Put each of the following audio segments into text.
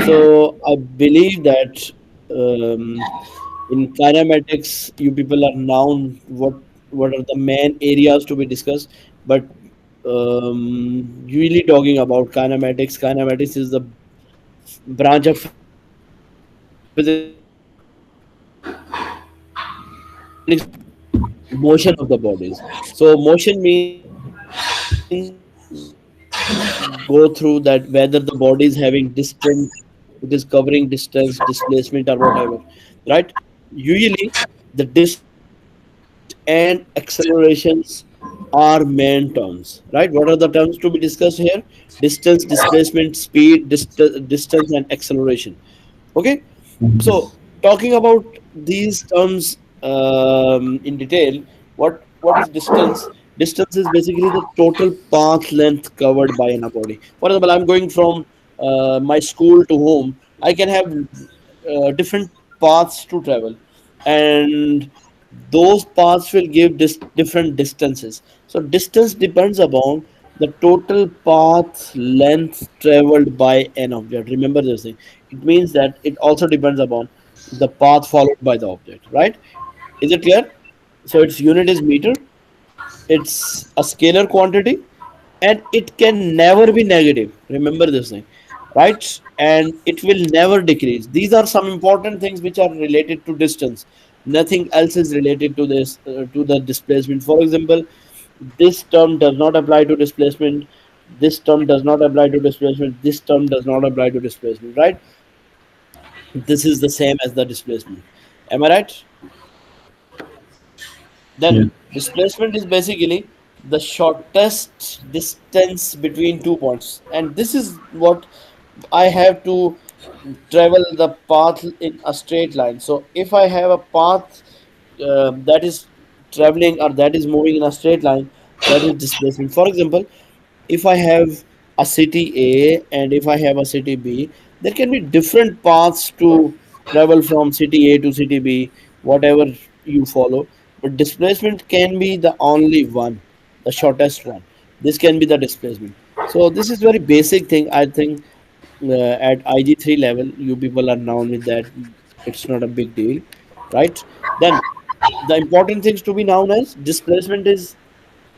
So I believe that in kinematics, you people are now what are the main areas to be discussed. But usually talking about kinematics, kinematics is the branch of physics which basically explains motion of the bodies. So motion means go through that whether the body is having distance, it is covering distance, displacement, or whatever, right? Usually, the distance and accelerations are main terms, right? What are the terms to be discussed here? Distance, displacement, speed, distance, and acceleration. Okay, so talking about these terms in detail, what is distance? Distance is basically the total path length covered by an body. For example, I'm going from my school to home. I can have different paths to travel, and those paths will give different distances. So distance depends upon the total path length traveled by an object. Remember this thing. It means that it also depends upon the path followed by the object, right? Is it clear? So its unit is meter. It's a scalar quantity, and it can never be negative. Remember this thing, right? And it will never decrease. These are some important things which are related to distance. Nothing else is related to this, to the displacement. For example, this term does not apply to displacement. This term does not apply to displacement. This term does not apply to displacement, right? This is the same as the displacement. Am I right? Yeah. Then displacement is basically the shortest distance between 2 points, and this is what I have to travel the path in a straight line. So if I have a path that is traveling or that is moving in a straight line, that is displacement. For example, if I have a city A and if I have a city B, there can be different paths to travel from city A to city B, whatever you follow. But displacement can be the only one, the shortest one. This can be the displacement. So this is very basic thing. I think at IG3 level, you people are known with that. It's not a big deal, right? Then the important things to be known as displacement is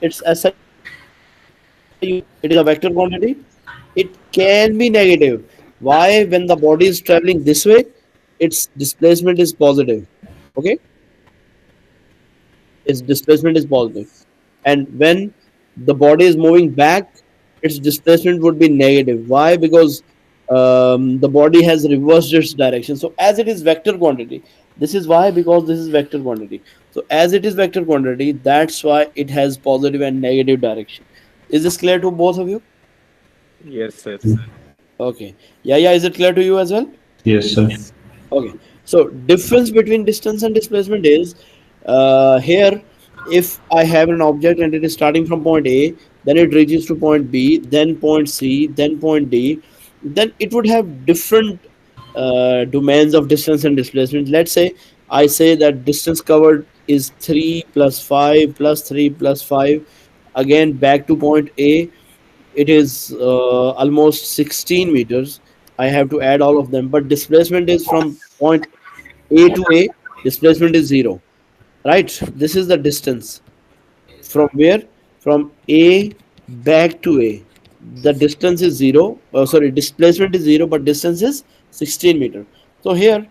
it's SI unit. It is a vector quantity. It can be negative. Why? When the body is traveling this way, its displacement is positive. Okay, its displacement is positive, and when the body is moving back, its displacement would be negative. Why? Because the body has reversed its direction. So as it is vector quantity, this is why, because this is vector quantity. So as it is vector quantity, that's why it has positive and negative direction. Is this clear to both of you? Yes, sir. Okay. Yeah, yeah. Is it clear to you as well? Yes, sir. Okay. So difference between distance and displacement is here if I have an object and it is starting from point A, then it reaches to point B, then point C, then point D, then it would have different domains of distance and displacement. Let's say I say that distance covered is 3 plus 5 plus 3 plus 5. Again, back to point A, it is almost 16 meters. I have to add all of them, but displacement is from point A to A, displacement is 0, right? This is the distance from where? From A back to A. The distance is 0. Sorry, displacement is 0, but distance is 16 meter. So here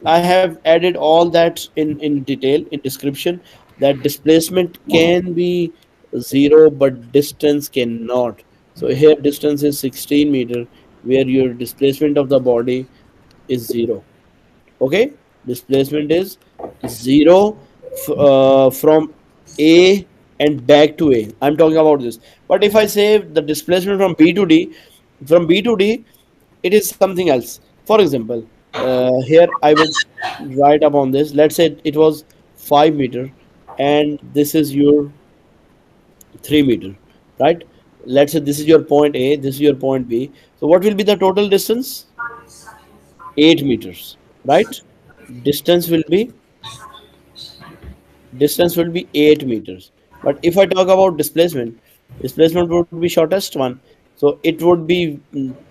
I have added all that in detail in description, that displacement can be 0, but distance cannot. So here distance is 16 meter, where your displacement of the body is 0. Okay, displacement is 0 from A and back to A. I'm talking about this. But if I say the displacement from B to D, from B to D, it is something else. For example, here I would write upon this. Let's say it was 5 meter, and this is your 3 meter, right? Let's say this is your point A, this is your point B. So what will be the total distance? 8 meters, right? Distance will be distance will be 8 meters. But if I talk about displacement, displacement would be shortest one. So it would be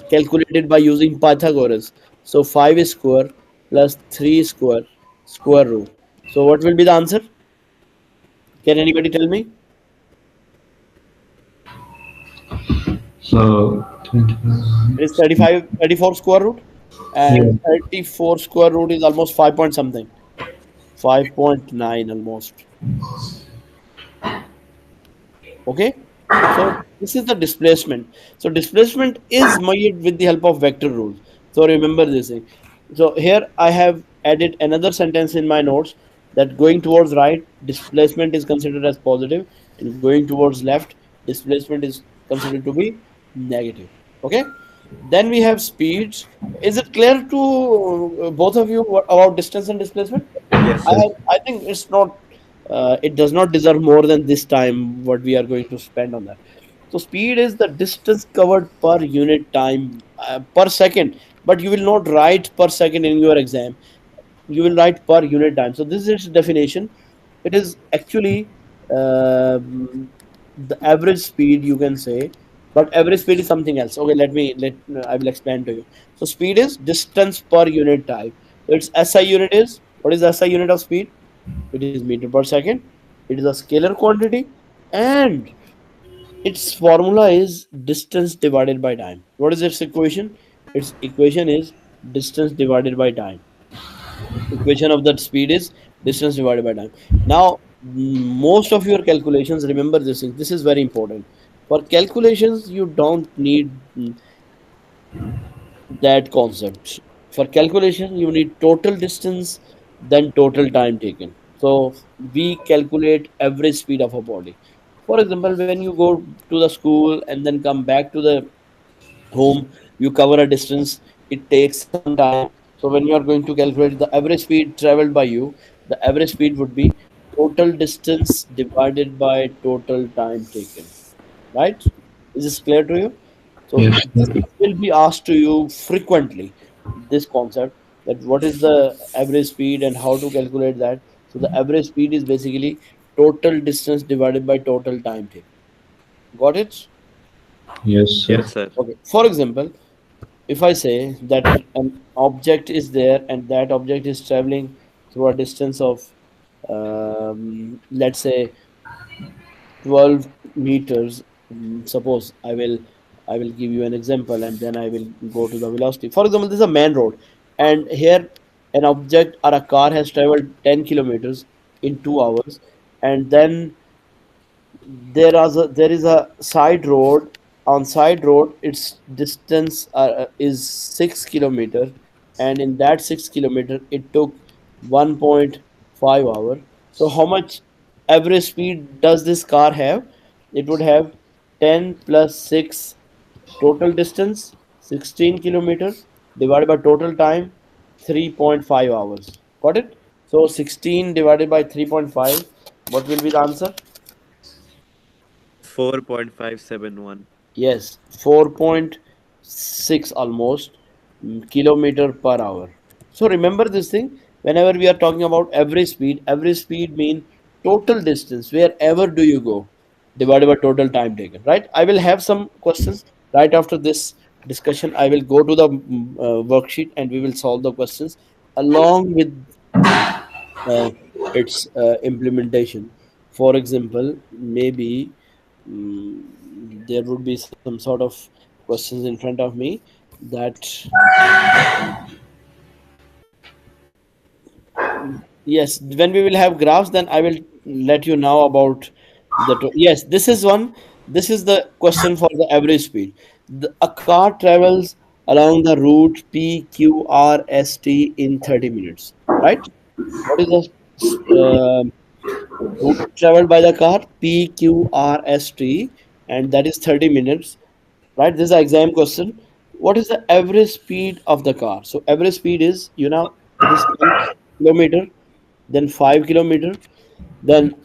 calculated by using Pythagoras. So 5 square plus 3 square square root. So what will be the answer? Can anybody tell me? So 25. It is 35, 34 square root, and Yeah. 34 square root is almost 5 point something, 5.9 almost. Okay, so this is the displacement. So displacement is measured with the help of vector rules. So remember this thing. So here I have added another sentence in my notes, that going towards right, displacement is considered as positive, and going towards left, displacement is considered to be negative. Okay, then we have speeds. Is it clear to both of you about distance and displacement? Yes, sir. I think it's not. It does not deserve more than this time what we are going to spend on that. So speed is the distance covered per unit time per second, but you will not write per second in your exam. You will write per unit time. So this is its definition. It is actually the average speed, you can say, but average speed is something else. Okay, let I will explain to you. So speed is distance per unit time. So its SI unit is, what is the SI unit of speed? It is meter per second. It is a scalar quantity, and its formula is distance divided by time. What is its equation? Its equation is distance divided by time. Equation of that speed is distance divided by time. Now, most of your calculations, remember this thing. This is very important. For calculations, you don't need that concept. For calculation, you need total distance, then total time taken. So we calculate average speed of a body. For example, when you go to the school and then come back to the home, you cover a distance, it takes some time. So when you are going to calculate the average speed traveled by you, the average speed would be total distance divided by total time taken. Right? Is this clear to you? So Yes, this will be asked to you frequently, this concept, that what is the average speed and how to calculate that. So the average speed is basically total distance divided by total time taken. Got it? yes, sir. Yes, sir. Okay. For example, if I say that an object is there and that object is traveling through a distance of, let's say, 12 meters. Suppose I will give you an example and then I will go to the velocity. For example, this is a main road, and here an object or a car has traveled 10 kilometers in 2 hours, and then there is a side road. On side road, its distance is 6 kilometer, and in that 6 kilometer it took 1.5 hour. So how much average speed does this car have? It would have 10 plus 6, total distance 16 kilometer, divided by total time 3.5 hours. Got it? So 16 divided by 3.5, what will be the answer? 4.571. Yes, 4.6 almost kilometer per hour. So remember this thing, whenever we are talking about average speed mean total distance, wherever do you go, divided by total time taken, right? I will have some questions right after this discussion. I will go to the worksheet and we will solve the questions along with uh, its implementation. For example, maybe there would be some sort of questions in front of me that, yes, when we will have graphs, then I will let you know about yes, this is one. This is the question for the average speed. A car travels along the route PQRST in 30 minutes, right? What is the route traveled by the car? PQRST, and that is 30 minutes, right? This is an exam question. What is the average speed of the car? So average speed is, it is 10 kilometer, then 5 kilometer, then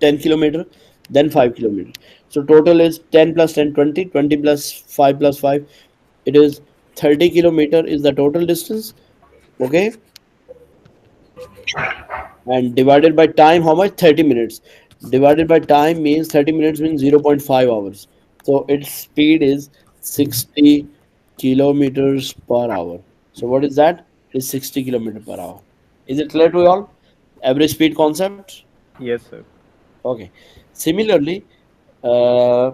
10 kilometer, then 5 kilometer. So total is 10 plus 10, 20, 20 plus 5 plus 5. It is 30 kilometer is the total distance. Okay, and divided by time, how much? 30 minutes. Divided by time means 30 minutes means 0.5 hours. So its speed is 60 kilometers per hour. So what is that? It is 60 kilometer per hour. Is it clear to you all? Average speed concept? Yes, sir. Okay. Similarly, uh,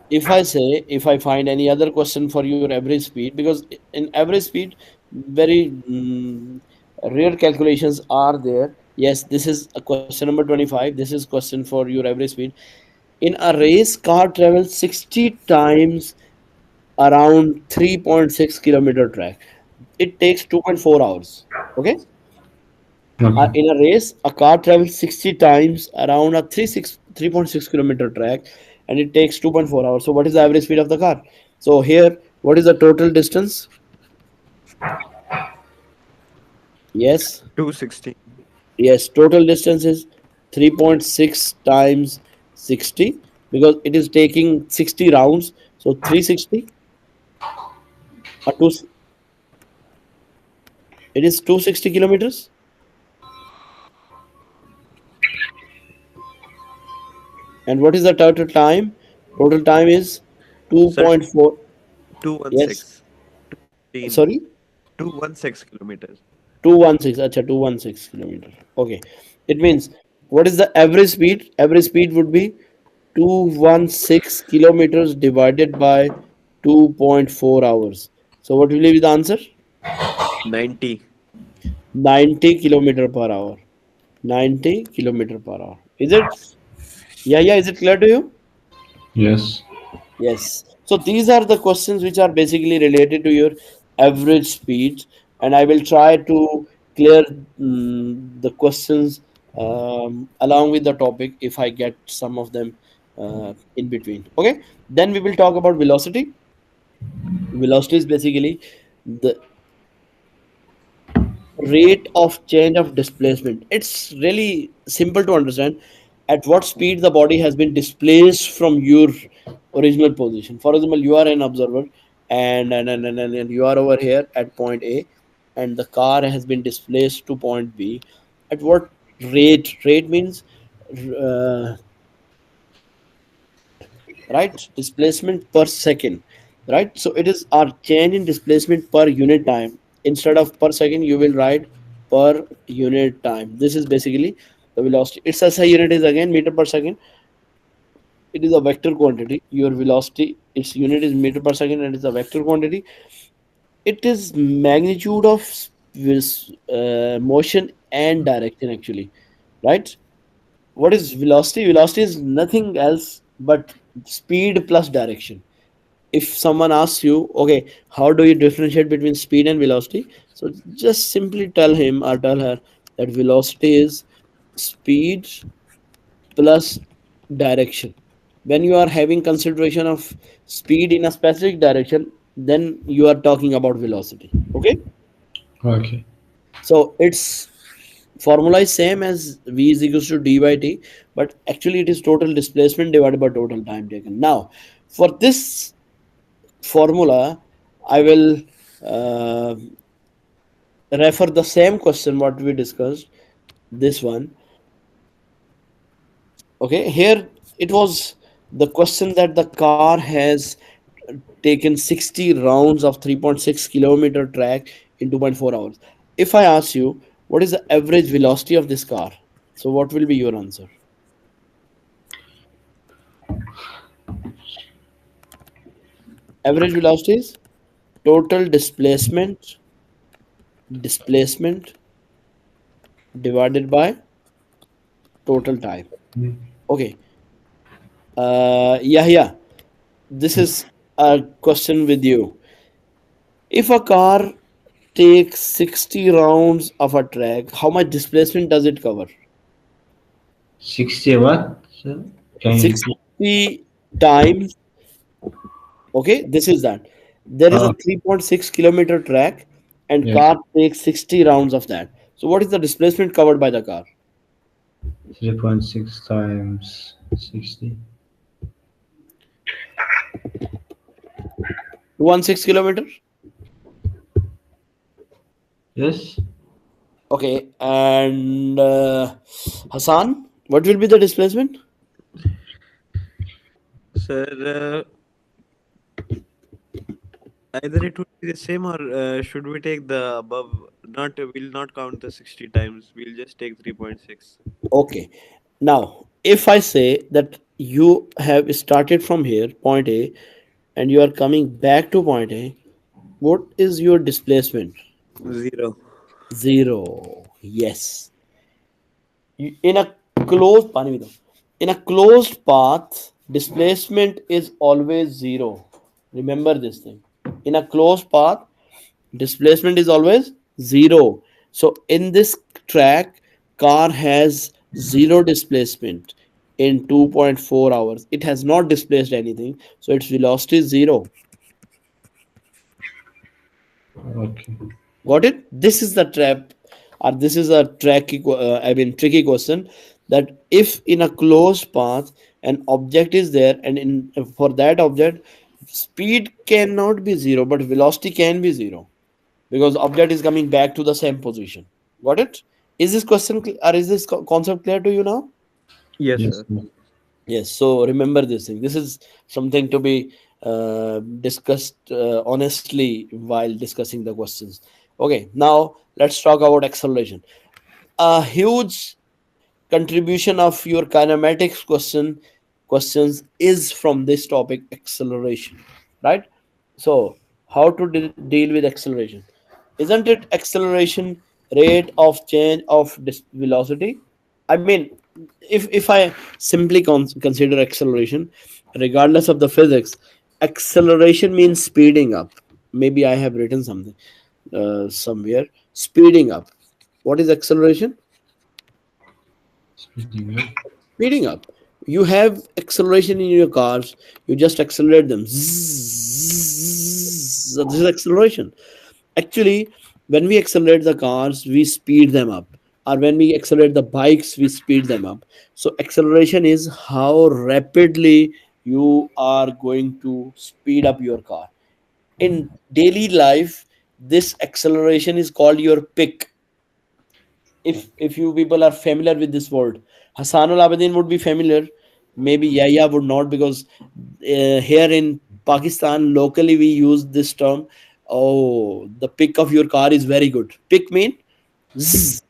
if I find any other question for your average speed, because in average speed, very rare calculations are there. Yes, this is a question number 25. This is question for your average speed. In a race, car travels 60 times around 3.6 kilometer track. It takes 2.4 hours. Okay. Okay. In a race, a car travels 60 times around a 3.6 kilometer track, and it takes 2.4 hours. So, what is the average speed of the car? So, here, what is the total distance? Yes, 260. yes, total distance is 3.6 times 60 because it is taking 60 rounds. So, 360 or two, it is 260 kilometers. And what is the total time? Total time is Sir, 2.4. Yes, 216. 216. sorry. 216 kilometers. 216, acha 216 kilometer. Okay, it means what is the average speed? Average speed would be 216 kilometers divided by 2.4 hours. So what will be the answer? 90. 90 kilometer per hour. 90 kilometer per hour. Is it? Yeah, yeah. Is it clear to you? Yes. Yes. So these are the questions which are basically related to your average speed, and I will try to clear the questions along with the topic if I get some of them in between. Okay. Then we will talk about velocity. Velocity is basically the rate of change of displacement. It's really simple to understand at what speed the body has been displaced from your original position. For example, you are an observer and you are over here at point A and the car has been displaced to point B. At what rate? Rate means uh, right? Displacement per second, right? So it is our change in displacement per unit time. Instead of per second, you will write per unit time. This is basically the velocity. Its SI unit is again meter per second. It is a vector quantity. Your velocity, its unit is meter per second, and it's a vector quantity. It is magnitude of this motion and direction actually, right? What is velocity? Velocity is nothing else but speed plus direction. If someone asks you, okay, how do you differentiate between speed and velocity? So just simply tell him or tell her that velocity is speed plus direction. When you are having consideration of speed in a specific direction, then you are talking about velocity. Okay. Okay. So its formula is same as v is equals to d by t, but actually it is total displacement divided by total time taken. Now, for this formula, I will uh, refer the same question what we discussed. This one, okay. Here it was the question that the car has taken 60 rounds of 3.6 kilometer track in 2.4 hours. If I ask you what is the average velocity of this car, so what will be your answer? Average velocity is total displacement divided by total time. Okay. Yeah. This is a question with you. If a car takes 60 rounds of a track, how much displacement does it cover? 60 what? Sir? Can you repeat? 60 times. Okay, this is that. There is a Oh, 3.6 kilometer track, and yes. car takes 60 rounds of that. So, what is the displacement covered by the car? 3.6 times 60. 216 kilometer. Yes. Okay, and Hassan, what will be the displacement? Sir, either it would be the same, or should we take the above? Not we'll not count the 60 times. We'll just take 3.6. Okay. Now, if I say that you have started from here, point A, and you are coming back to point A, what is your displacement? 0. Zero. Yes. In a closed in a closed path, displacement is always zero. Remember this thing. In a closed path, displacement is always zero. So in this track, car has zero displacement in 2.4 hours. It has not displaced anything, so its velocity is zero. Okay. Got it? This is the trap, or this is a tricky question. That if in a closed path an object is there, and in for that object, speed cannot be zero, but velocity can be zero because object is coming back to the same position. Got it? Is this or is this concept clear to you now? Yes, Yes, sir. sir. Yes, so remember this thing. This is something to be discussed honestly while discussing the questions. Okay, now let's talk about acceleration. A huge contribution of your kinematics questions is from this topic, acceleration, right? So how to deal with acceleration? Isn't it acceleration rate of change of velocity? I mean, if I simply consider acceleration, regardless of the physics, acceleration means speeding up. Maybe I have written something somewhere. Speeding up. What is acceleration? Speeding up. Speeding up. You have acceleration in your cars. You just accelerate them. Zzz. So this is acceleration. Actually, when we accelerate the cars, we speed them up, or when we accelerate the bikes, we speed them up. So acceleration is how rapidly you are going to speed up your car. In daily life, this acceleration is called your pick. If you people are familiar with this word, Hassanul Abedin would be familiar. Maybe Yahya would not, because here in Pakistan locally we use this term. Oh, the pick of your car is very good. Pick mean zzz.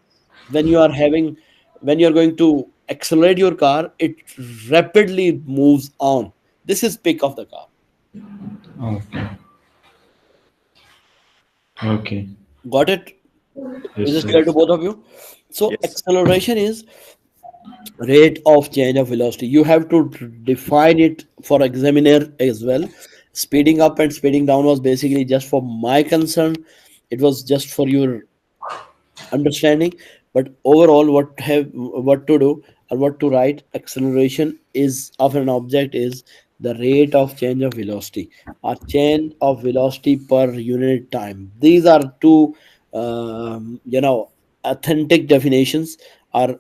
When you are having, when you are going to accelerate your car, it rapidly moves on. This is pick of the car. Okay. Okay. Got it? Yes, Is this sir. clear to both of you? So Yes. acceleration is rate of change of velocity. You have to define it for examiner as well. Speeding up and speeding down was basically just for my concern. It was just for your understanding. But overall, what to do or what to write, acceleration is of an object is the rate of change of velocity or change of velocity per unit time. These are two authentic definitions, or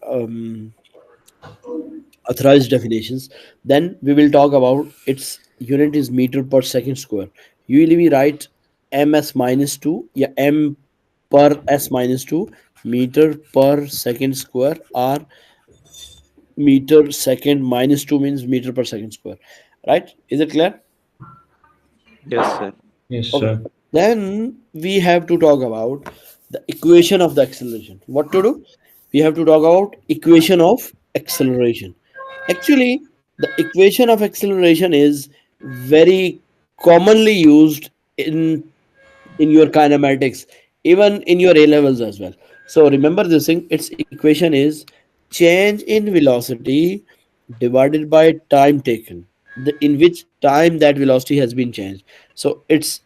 authorized definitions. Then we will talk about its unit is meter per second square. Usually we write ms minus 2, yeah, m per s minus 2, meter per second square, or meter second minus 2 means meter per second square, right? Is it clear? Yes, sir. Yes, Okay. sir. Then we have to talk about the equation of the acceleration. What to do? We have to talk about equation of acceleration. Actually, the equation of acceleration is very commonly used in your kinematics, even in your A levels as well. So remember this thing. Its equation is change in velocity divided by time taken, in which time that velocity has been changed. So its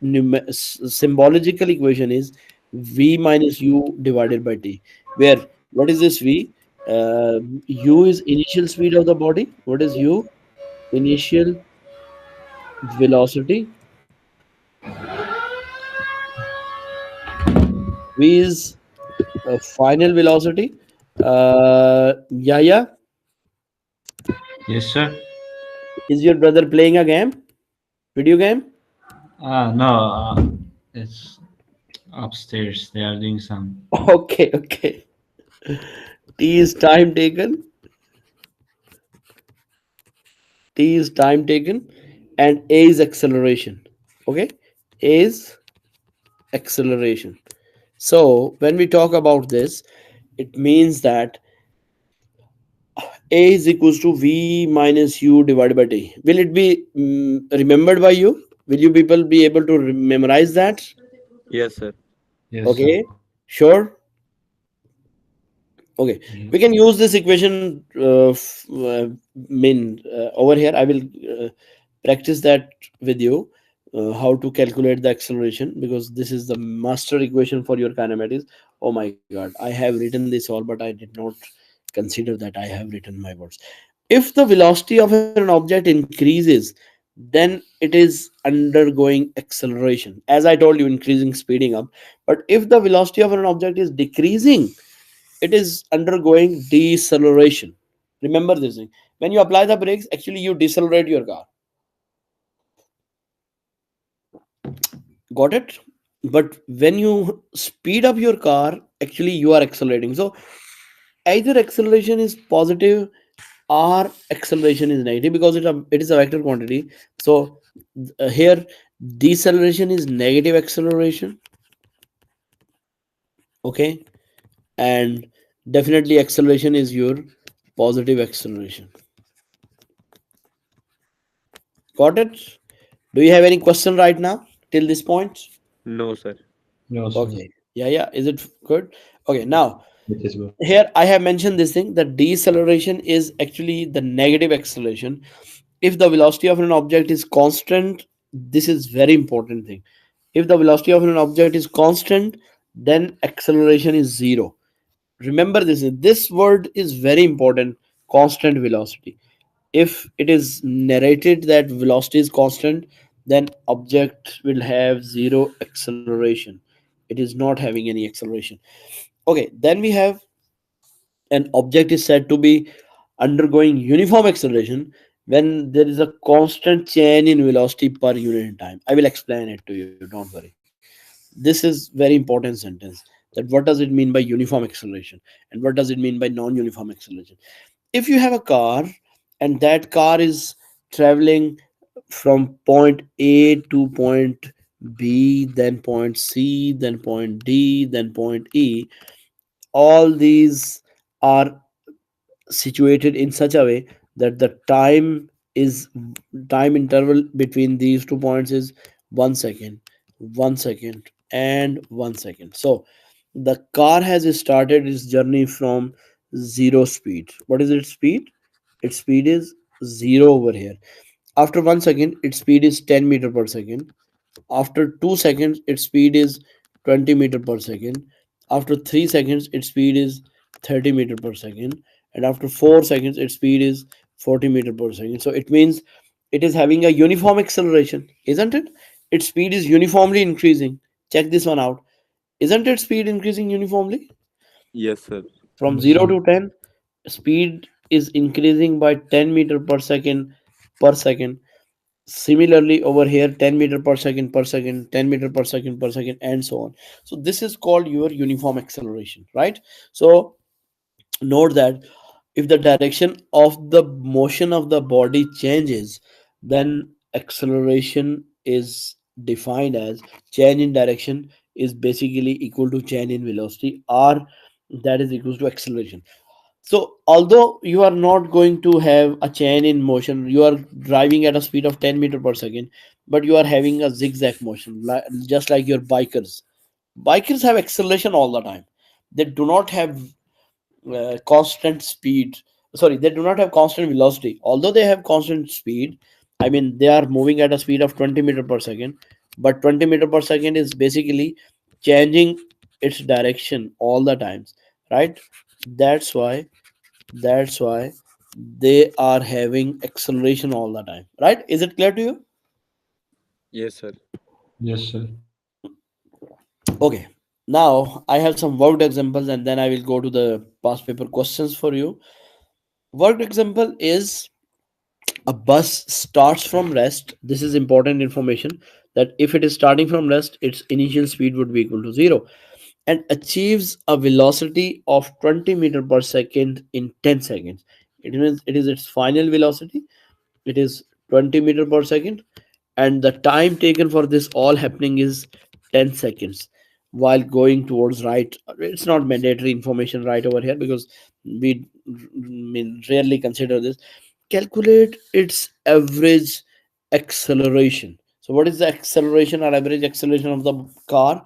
symbological equation is v minus u divided by t. Where what is this v? U is initial speed of the body. What is u? Initial velocity. V is final velocity. Yeah, yeah. Yes, sir. Is your brother playing a game? Video game? No, it's upstairs. They are doing some. Okay, okay. T is time taken. T is time taken. and A is acceleration. Okay, A is acceleration. So when we talk about this, it means that A is equals to V minus U divided by T. Will it be remembered by you? Will you people be able to memorize that? Yes, sir. Yes, sir. Okay, sure. Okay, Yes. we can use this equation. Over here, I will practice that with you. How to calculate the acceleration, because this is the master equation for your kinematics. Oh my god, I have written this all, but I did not consider that I have written my words. If the velocity of an object increases, then it is undergoing acceleration. As I told you, increasing, speeding up. But if the velocity of an object is decreasing, it is undergoing deceleration. Remember this thing. When you apply the brakes, actually you decelerate your car. Got it? But when you speed up your car, actually you are accelerating. So either acceleration is positive or acceleration is negative, because it is a vector quantity. So here deceleration is negative acceleration. Okay, and definitely acceleration is your positive acceleration. Got it? Do you have any question right now till this point? No, sir. No, sir. Okay. Yeah, yeah. Is it good? Okay. Now, It is good. here I have mentioned this thing, that deceleration is actually the negative acceleration. If the velocity of an object is constant, this is very important thing. If the velocity of an object is constant, then acceleration is zero. Remember this. This word is very important. Constant velocity. If it is narrated that velocity is constant, then object will have zero acceleration. It is not having any acceleration. Okay, then we have an object is said to be undergoing uniform acceleration when there is a constant change in velocity per unit in time. I will explain it to you, don't worry. This is very important sentence, that what does it mean by uniform acceleration and what does it mean by non-uniform acceleration. If you have a car and that car is traveling from point A to point B, then point C, then point D, then point E, all these are situated in such a way that the is time interval between these 2 points is 1 second, 1 second, and 1 second. So the car has started its journey from zero speed. What is its speed? Its speed is zero over here. After 1 second, its speed is 10 meter per second. After 2 seconds, its speed is 20 meter per second. After 3 seconds, its speed is 30 meter per second. And after 4 seconds, its speed is 40 meter per second. So it means it is having a uniform acceleration, isn't it? Its speed is uniformly increasing. Check this one out. Isn't its speed increasing uniformly? Yes, sir. From Yes, 0 sir. to 10, speed is increasing by 10 meter per second per second. Similarly over here, 10 meter per second per second, 10 meter per second, and so on. So this is called your uniform acceleration, right? So note that if the direction of the motion of the body changes, then acceleration is defined as change in direction is basically equal to change in velocity, or that is equal to acceleration. So, although you are not going to have a chain in motion, you are driving at a speed of 10 meter per second, but you are having a zigzag motion, just like your bikers. Bikers have acceleration all the time. They do not have constant speed. Sorry, they do not have constant velocity. Although they have constant speed, I mean, they are moving at a speed of 20 meter per second, but 20 meter per second is basically changing its direction all the times, right? That's why that's why they are having acceleration all the time, right? Is it clear to you? Yes, sir. Yes, sir. Okay, now I have some worked examples and then I will go to the past paper questions for you. Worked example is a bus starts from rest. This is important information, that if it is starting from rest, its initial speed would be equal to 0, and achieves a velocity of 20 meter per second in 10 seconds. It means it is its final velocity. It is 20 meter per second, and the time taken for this all happening is 10 seconds while going towards right. It's not mandatory information right over here because we mean rarely consider this. Calculate its average acceleration. So what is the acceleration or average acceleration of the car?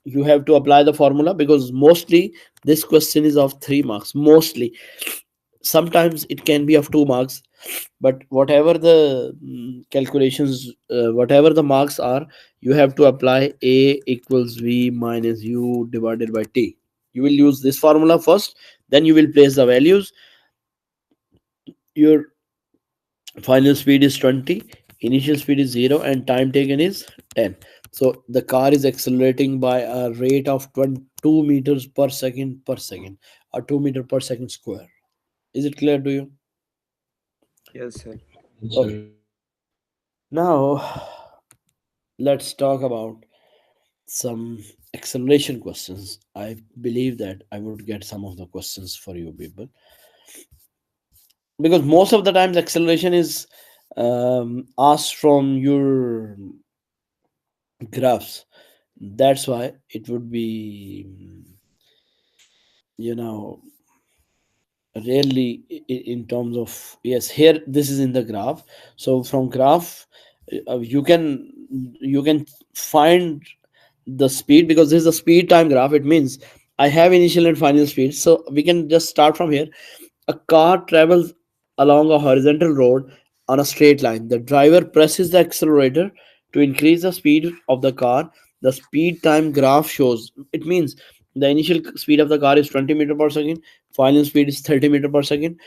You have to apply the formula because mostly this question is of 3 marks. Mostly, sometimes it can be of 2 marks, but whatever the calculations, whatever the marks are, you have to apply a equals v minus u divided by t. You will use this formula first, then you will place the values. Your final speed is 20, initial speed is 0, and time taken is 10. So the car is accelerating by a rate of 22 meters per second, or 2 meter per second square. Is it clear to you? Yes, sir. Yes, Okay. sir. Now let's talk about some acceleration questions. I believe that I would get some of the questions for you people, because most of the times acceleration is asked from your graphs. That's why it would be, you know, rarely in terms of, yes, here this is in the graph. So from graph, you can find the speed, because this is a speed time graph. It means I have initial and final speed, so we can just start from here. A car travels along a horizontal road on a straight line. The driver presses the accelerator to increase the speed of the car. The speed time graph shows, it means the initial speed of the car is 20 meter per second, final speed is 30 meter per second,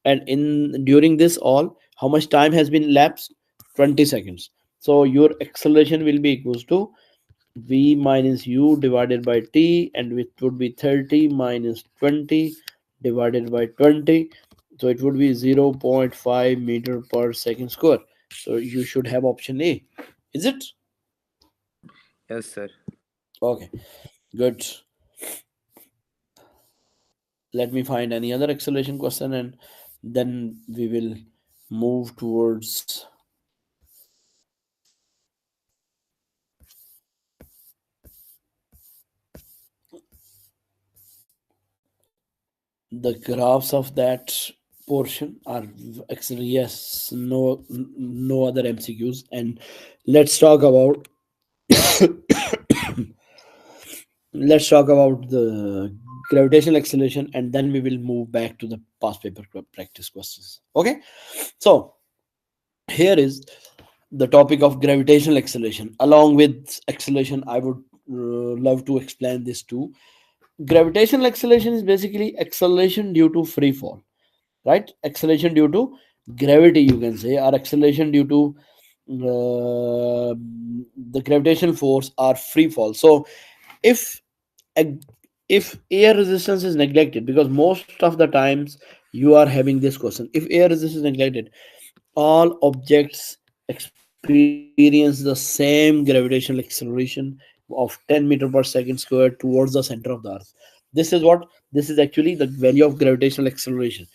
and in during this all, how much time has been lapsed? 20 seconds. So your acceleration will be equals to v minus u divided by t, and it would be 30 minus 20 divided by 20. So it would be 0.5 meter per second square. So you should have option A. Is it? Yes, sir. Okay, good. Let me find any other acceleration question, and then we will move towards the graphs of that portion. Are actually, yes, no other MCQs. And let's talk about let's talk about the gravitational acceleration, and then we will move back to the past paper practice questions. Okay, so here is the topic of gravitational acceleration. Along with acceleration, I would love to explain this too. Gravitational acceleration is basically acceleration due to free fall, right? Acceleration due to gravity, you can say, or acceleration due to the gravitational force or free fall. So if ag- if air resistance is neglected, because most of the times you are having this question, if air resistance is neglected, all objects experience the same gravitational acceleration of 10 meter per second squared towards the center of the earth. This is actually the value of gravitational acceleration,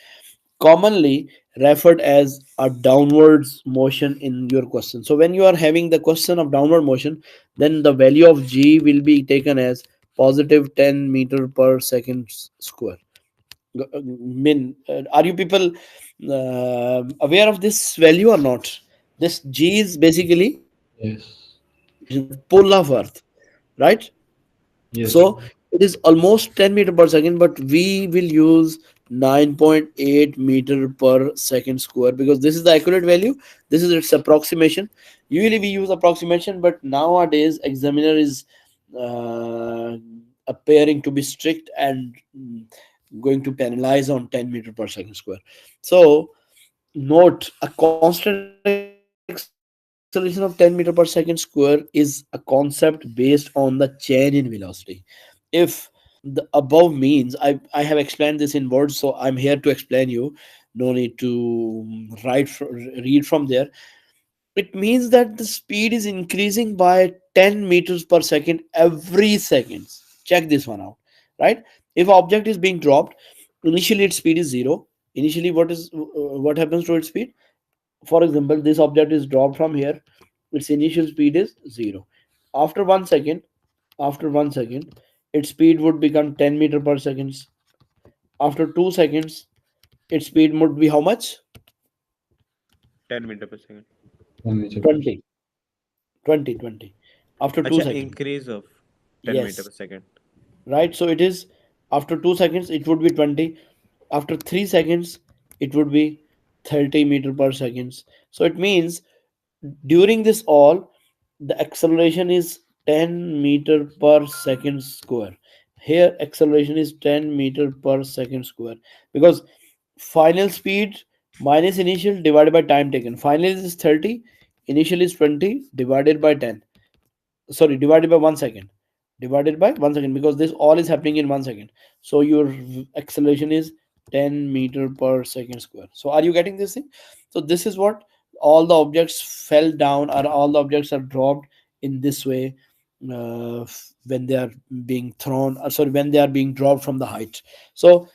commonly referred as a downwards motion in your question. So when you are having the question of downward motion, then the value of g will be taken as positive 10 meter per second square. Are you people aware of this value or not? This g is basically Yes. the pull of earth, right? Yes. So it is almost 10 meter per second, but we will use 9.8 meter per second square because this is the accurate value. This is its approximation. Usually we use approximation, but nowadays examiner is uh, appearing to be strict and going to penalize on 10 meter per second square. So note, a constant acceleration of 10 meter per second square is a concept based on the change in velocity. If the above means, I have explained this in words, so I'm here to explain you. No need to read from there. It means that the speed is increasing by 10 meters per second every seconds. Check this one out, right? If object is being dropped, initially its speed is zero. Initially, what happens to its speed? For example, this object is dropped from here. Its initial speed is 0. After 1 second, after 1 second, its speed would become 10 meter per second. After 2 seconds, its speed would be how much? 10 meter per second. 1 meter per 20, 20, 20. After two Acha, seconds, increase of 10 meter yes, per second. right? So it is after 2 seconds, it would be 20. After 3 seconds, it would be 30 meter per second. So it means during this all, the acceleration is 10 meter per second square. Here, acceleration is 10 meter per second square because final speed minus initial divided by time taken. Final is 30, initial is 20 divided by 10. Sorry, divided by 1 second. Divided by 1 second because this all is happening in 1 second. So your acceleration is 10 meter per second square. So are you getting this thing? So this is what all the objects fell down, or all the objects are dropped in this way when they are being thrown, sorry, when they are being dropped from the height. So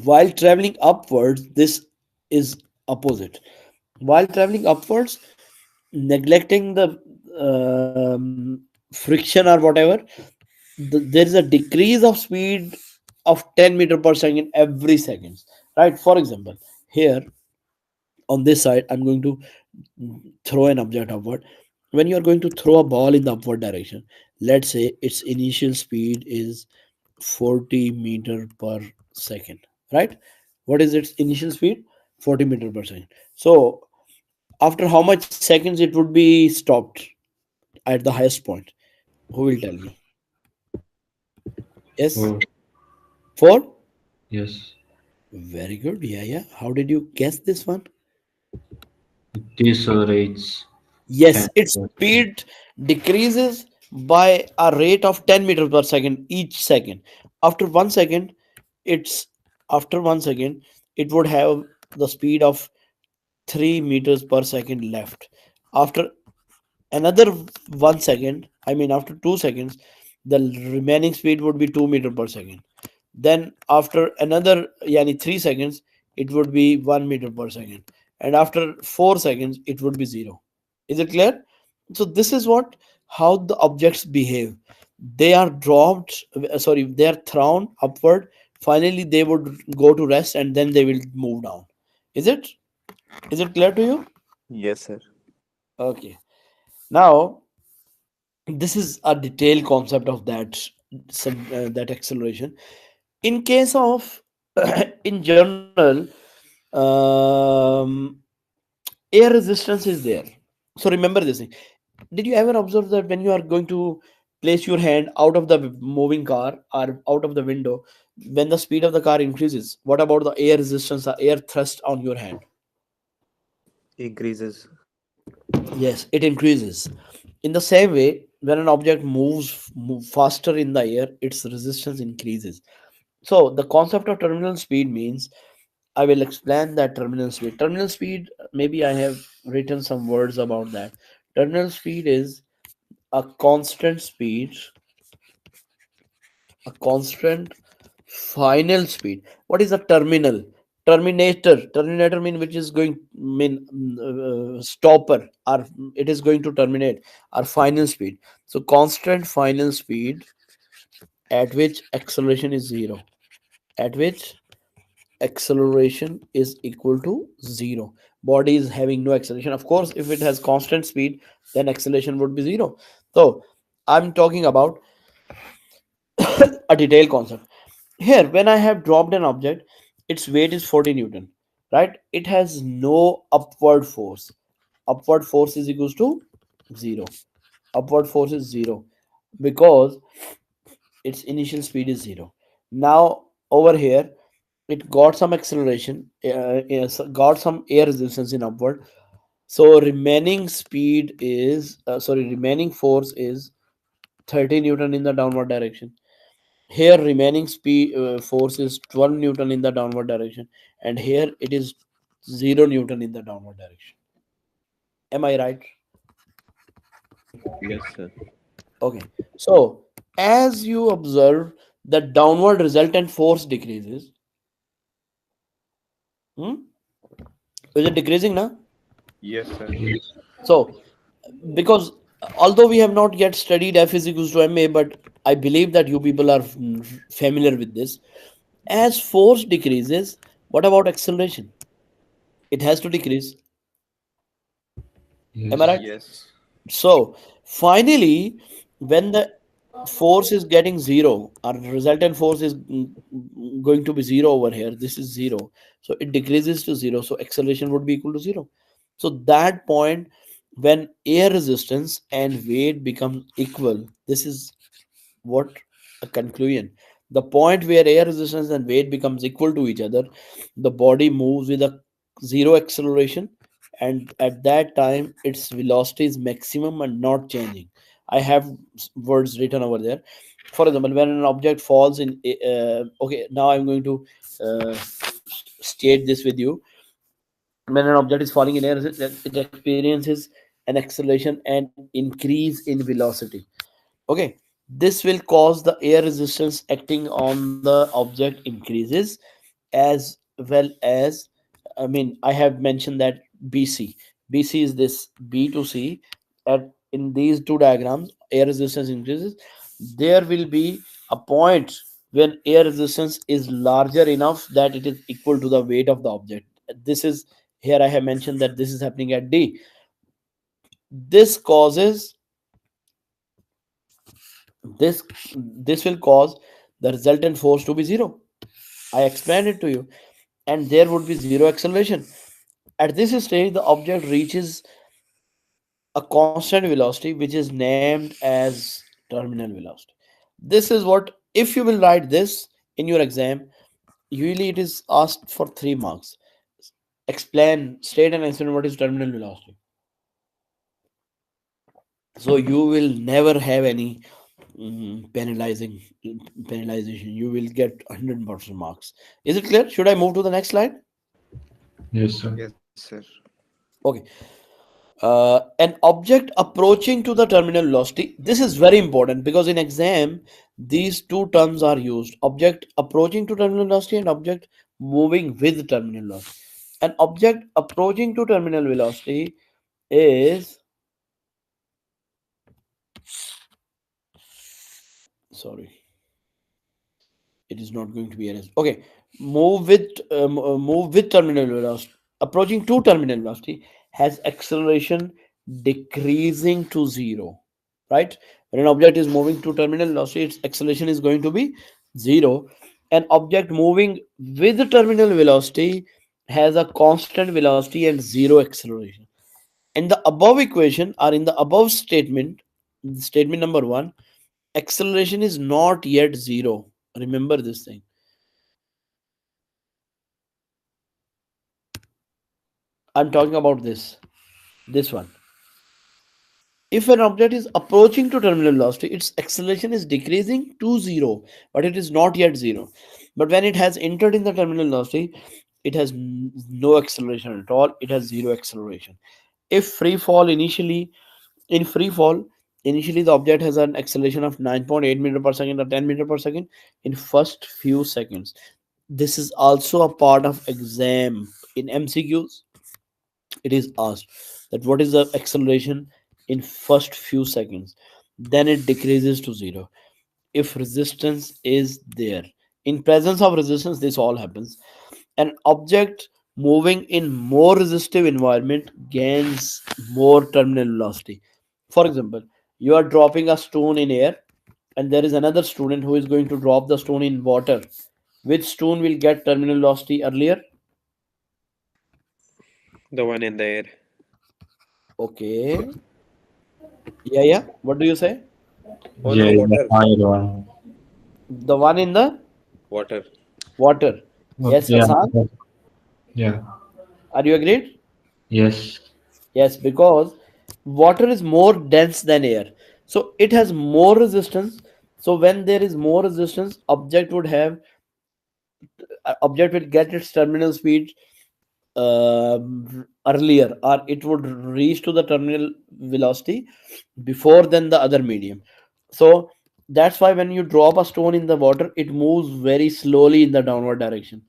while traveling upwards, this is opposite. While traveling upwards, neglecting the friction or whatever, there is a decrease of speed of 10 meter per second every second, right? For example, here on this side, I'm going to throw an object upward. When you are going to throw a ball in the upward direction, let's say its initial speed is 40 meter per second, right? What is its initial speed? 40 meter per second. So after how much seconds it would be stopped at the highest point? Who will tell me? Yes, 4. 4. Yes. Very good. Yeah, yeah. How did you guess this one? It decelerates Yes, 10 its per second. speed decreases by a rate of 10 meters per second each second. After 1 second, it's after 1 second, it would have the speed of 3 meters per second left. After another 1 second, I mean after 2 seconds, the remaining speed would be 2 meter per second. Then after another yani 3 seconds, it would be 1 meter per second. And after 4 seconds, it would be zero. Is it clear? So this is what how the objects behave. They are dropped, sorry, they are thrown upward. Finally, they would go to rest and then they will move down. Is it? Is it clear to you? Yes, sir. Okay. Now this is a detailed concept of that acceleration. In case of in general, um, air resistance is there. So remember this thing. Did you ever observe that when you are going to place your hand out of the moving car or out of the window, when the speed of the car increases, what about the air resistance, the air thrust on your hand? Increases. Yes, it increases. In the same way, when an object move faster in the air, its resistance increases. So the concept of terminal speed means, I will explain that terminal speed. Terminal speed, maybe I have written some words about that. Terminal speed is a constant speed, a constant final speed. What is a terminal? Terminator mean which is going mean stopper, or it is going to terminate, our final speed. So constant final speed at which acceleration is zero, at which acceleration is equal to zero. Body is having no acceleration. Of course, if it has constant speed, then acceleration would be zero. So I'm talking about a detailed concept. Here, when I have dropped an object, its weight is 40 Newton, right? It has no upward force. Upward force is equals to zero. Upward force is zero because its initial speed is zero. Now, over here, it got some acceleration, yes, got some air resistance in upward. So remaining speed is, remaining force is 30 Newton in the downward direction. Here remaining speed force is 12 Newton in the downward direction, and here it is 0 Newton in the downward direction. Am I right? Yes, sir. Okay. So as you observe, the downward resultant force decreases. Hmm? Is it decreasing now? Yes, sir. Yes. So, because although we have not yet studied F is equals to ma, but I believe that you people are familiar with this. As force decreases, what about acceleration? It has to decrease. Am I Yes. right? Yes. So finally, when the force is getting zero, our resultant force is going to be zero over here. This is zero. So it decreases to zero. So acceleration would be equal to zero. So that point when air resistance and weight become equal, this is what a conclusion. The point where air resistance and weight becomes equal to each other, the body moves with a zero acceleration, and at that time its velocity is maximum and not changing. I have words written over there. For example, when an object falls in okay, now I'm going to state this with you. When an object is falling in air, it experiences an acceleration and increase in velocity. Okay, this will cause the air resistance acting on the object increases, as well as, I mean, I have mentioned that bc is this b to c. At in these two diagrams, air resistance increases. There will be a point when air resistance is larger enough that it is equal to the weight of the object. This is, here I have mentioned that this is happening at d. This causes this this will cause the resultant force to be zero. I explained it to you. And there would be zero acceleration. At this stage the object reaches a constant velocity which is named as terminal velocity. This is what, if you will write this in your exam, usually it is asked for 3 marks. Explain, state and explain what is terminal velocity. So you will never have any penalization. You will get 100% marks. Is it clear? Should I move to the next slide? Yes, sir. Yes, sir. Okay. An object approaching to the terminal velocity. This is very important because in exam these two terms are used: object approaching to terminal velocity and object moving with terminal velocity. An object approaching to terminal velocity is, sorry, it is not going to be erased. Okay, move with terminal velocity. Approaching to terminal velocity has acceleration decreasing to zero. Right? When an object is moving to terminal velocity, its acceleration is going to be zero. An object moving with the terminal velocity has a constant velocity and zero acceleration. In the above equation, or in the above statement, statement number one, acceleration is not yet zero. Remember this thing. I'm talking about this one. If an object is approaching to terminal velocity, its acceleration is decreasing to zero, but it is not yet zero. But when it has entered in the terminal velocity, it has no acceleration at all. It has zero acceleration. If free fall initially, in free fall, initially the object has an acceleration of 9.8 meter per second or 10 meter per second in first few seconds. This is also a part of exam. In MCQs, it is asked that what is the acceleration in first few seconds, then it decreases to zero if resistance is there. In presence of resistance, this all happens. An object moving in more resistive environment gains more terminal velocity. For example, you are dropping a stone in air and there is another student who is going to drop the stone in water. Which stone will get terminal velocity earlier? The one in the air. Okay, yeah, what do you say? Oh Yeah, no, the water. higher one. The one in the Water. water. Oh, Yes, yeah. Hassan. Yeah. Are you agreed? Yes. Yes, because water is more dense than air. So it has more resistance. So when there is more resistance, object will get its terminal speed earlier, or it would reach to the terminal velocity before than the other medium. So that's why when you drop a stone in the water, it moves very slowly in the downward direction.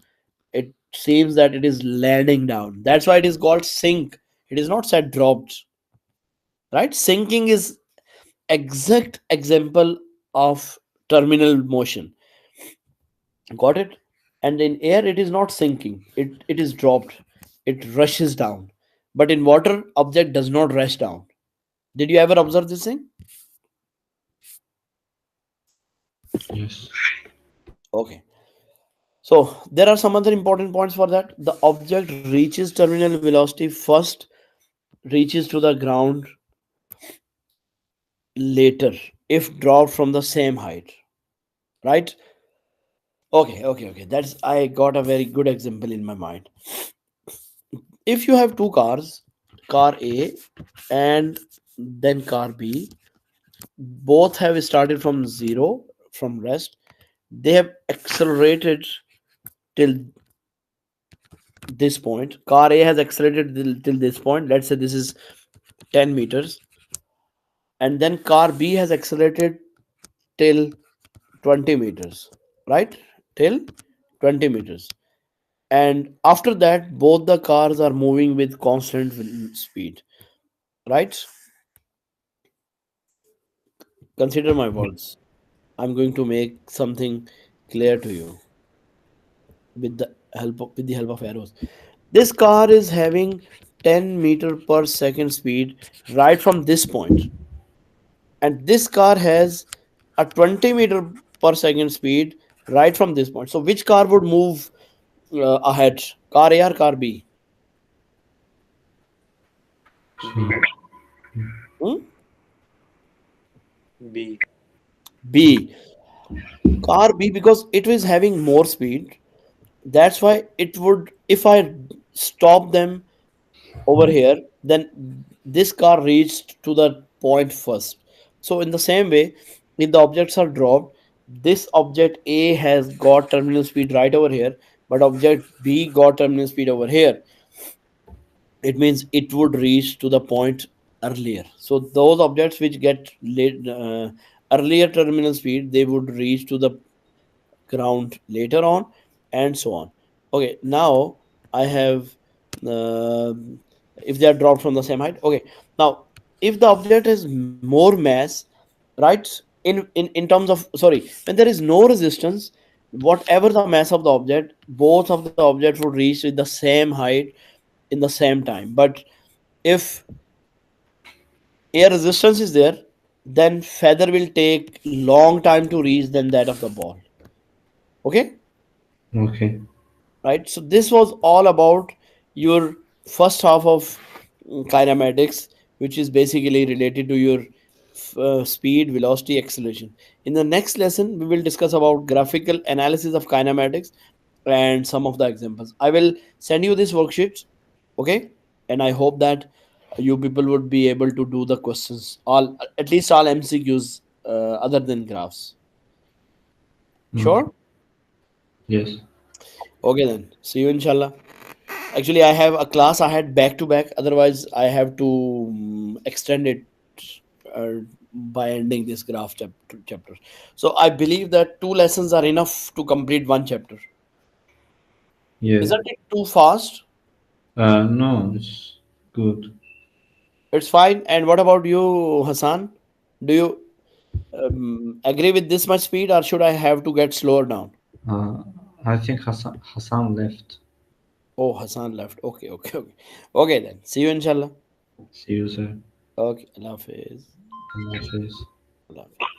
It seems that it is landing down. That's why it is called sink. It is not said dropped, right? Sinking is exact example of terminal motion. Got it? And in air, it is not sinking. It is dropped. It rushes down. But in water, object does not rush down. Did you ever observe this thing? Yes. Okay. So there are some other important points for that. The object reaches terminal velocity first, reaches to the ground later if dropped from the same height. Right? Okay. That's I got a very good example in my mind. If you have two cars, car A and then car B, both have started from zero, from rest. They have accelerated till this point. Car A has accelerated till this point. Let's say this is 10 meters. And then car B has accelerated till 20 meters. Right? Till 20 meters. And after that, both the cars are moving with constant speed. Right? Consider my words. I'm going to make something clear to you with the help of arrows. This car is having 10 meter per second speed right from this point, and this car has a 20 meter per second speed right from this point. So which car would move ahead? Car A or car B? B. So Hmm? B. B. Car B, because it was having more speed. That's why it would, if I stop them over here, then this car reached to the point first. So in the same way, if the objects are dropped, this object A has got terminal speed right over here, but object B got terminal speed over here. It means it would reach to the point earlier. So those objects which get earlier terminal speed, they would reach to the ground later on, and so on. Okay, now I have uh, if they are dropped from the same height. Okay, now if the object has more mass, right, in terms of, sorry, when there is no resistance, whatever the mass of the object, both of the objects would reach with the same height in the same time. But if air resistance is there, then feather will take long time to reach than that of the ball. Okay, okay. right? So this was all about your first half of kinematics, which is basically related to your speed, velocity, acceleration. In the next lesson, we will discuss about graphical analysis of kinematics and some of the examples. I will send you this worksheet, okay? And I hope that you people would be able to do the questions, all at least all MCQs, other than graphs. Okay. Sure? Yes. Okay then. See you inshallah. Actually, I have a class I had back to back. Otherwise, I have to extend it by ending this graph chapter. So I believe that two lessons are enough to complete one chapter. Yeah. Isn't it too fast? No, it's good. It's fine. And what about you, Hassan? Do you agree with this much speed, or should I have to get slower down? Uh, I think Hassan left. Oh, Hassan left. Okay. Okay then. See you inshallah. See you, sir. Okay. Allah Hafiz. Allah Hafiz. Allah Hafiz.